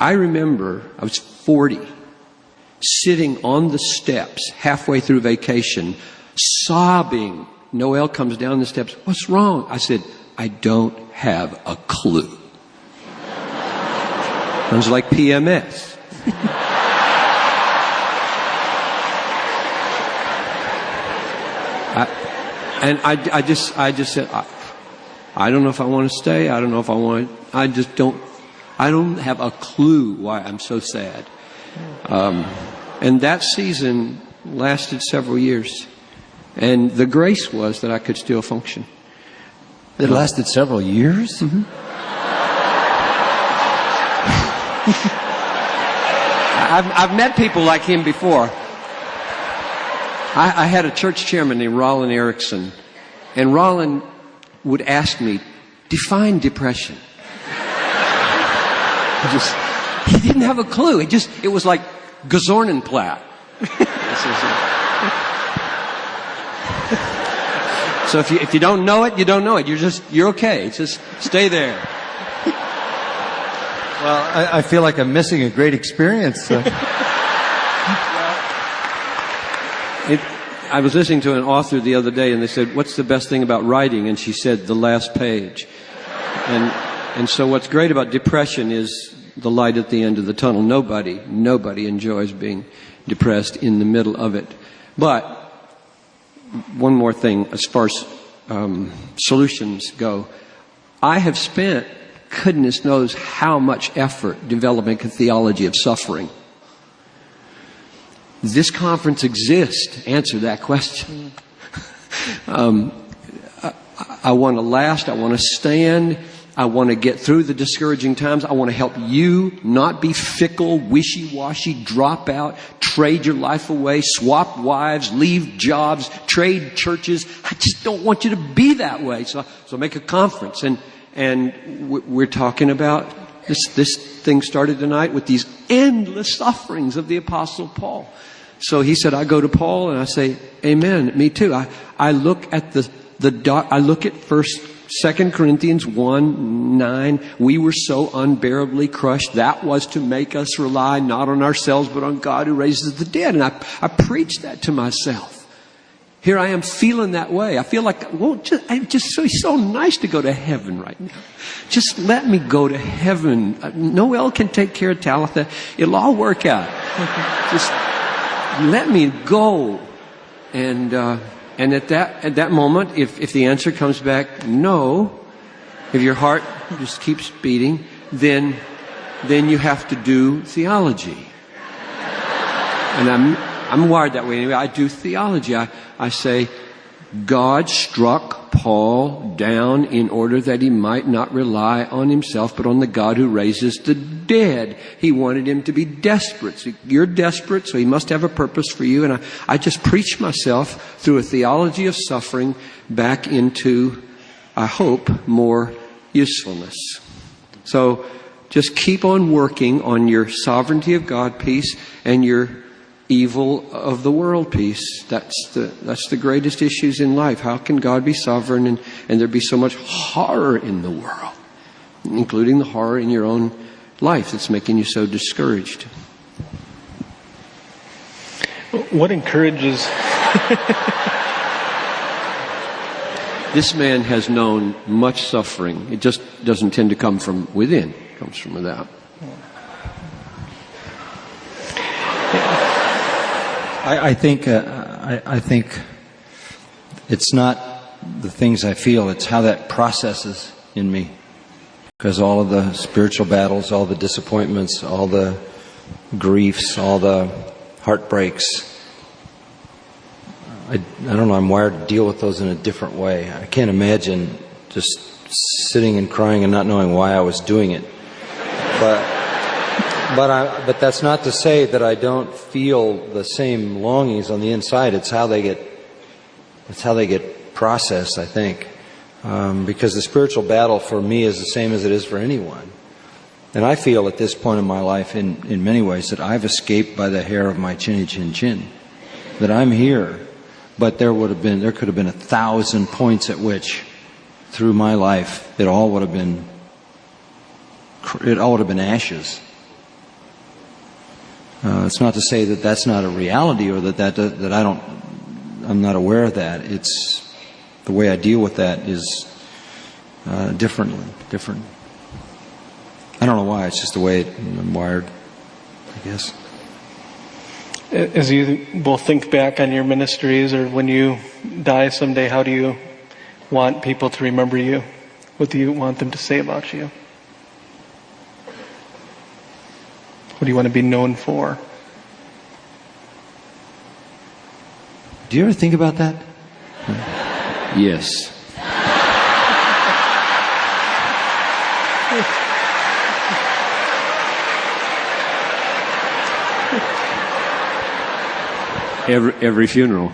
I remember I was 40, sitting on the steps halfway through vacation, sobbing. Noel comes down the steps. What's wrong? I said, I don't have a clue. Sounds like PMS. I just said, I don't know if I want to stay. I don't know if I want to. I don't have a clue why I'm so sad. And that season lasted several years. And the grace was that I could still function. It lasted several years? Mm-hmm. I've met people like him before. I had a church chairman named Roland Erickson, and Roland would ask me, define depression. He didn't have a clue. It was like Gazornenplatt. So if you don't know it, you don't know it. You're okay. Just stay there. Well, I feel like I'm missing a great experience. I was listening to an author the other day, and they said, what's the best thing about writing? And she said, the last page. And so what's great about depression is the light at the end of the tunnel. Nobody enjoys being depressed in the middle of it. But one more thing as far as solutions go. I have spent, goodness knows how much effort developing a theology of suffering. This conference exists. Answer that question. I want to last. I want to stand. I want to get through the discouraging times. I want to help you not be fickle, wishy-washy, drop out, trade your life away, swap wives, leave jobs, trade churches. I just don't want you to be that way. So make a conference. And we're talking about this thing started tonight with these endless sufferings of the Apostle Paul. So he said, I go to Paul and I say, amen, me too. I look at I look at 2 Corinthians 1:9. We were so unbearably crushed. That was to make us rely not on ourselves, but on God who raises the dead. And I preached that to myself. Here I am feeling that way. I feel like, it's so nice to go to heaven right now. Just let me go to heaven. Noel can take care of Talitha. It'll all work out. Just let me go. And at that moment, if the answer comes back no, if your heart just keeps beating, then you have to do theology. And I'm wired that way anyway. I do theology. I say, God struck Paul down in order that he might not rely on himself, but on the God who raises the dead. He wanted him to be desperate. So you're desperate, so he must have a purpose for you. And I just preach myself through a theology of suffering back into, I hope, more usefulness. So just keep on working on your sovereignty of God peace and your evil of the world peace. That's the greatest issues in life. How can God be sovereign and there be so much horror in the world, including the horror in your own life that's making you so discouraged? What encourages? This man has known much suffering. It just doesn't tend to come from within. It comes from without. I think it's not the things I feel, it's how that processes in me. Because all of the spiritual battles, all the disappointments, all the griefs, all the heartbreaks, I don't know, I'm wired to deal with those in a different way. I can't imagine just sitting and crying and not knowing why I was doing it. But that's not to say that I don't feel the same longings on the inside. It's how they get processed, I think. Because the spiritual battle for me is the same as it is for anyone. And I feel at this point in my life, in many ways, that I've escaped by the hair of my chinny chin chin. That I'm here, but there could have been 1,000 points at which, through my life, it all would have been ashes. It's not to say that that's not a reality or that I'm not aware of that. It's the way I deal with that is different. I don't know why. It's just the way I'm wired, I guess. As you both think back on your ministries, or when you die someday, how do you want people to remember you? What do you want them to say about you? What do you want to be known for? Do you ever think about that? Yes. Every funeral.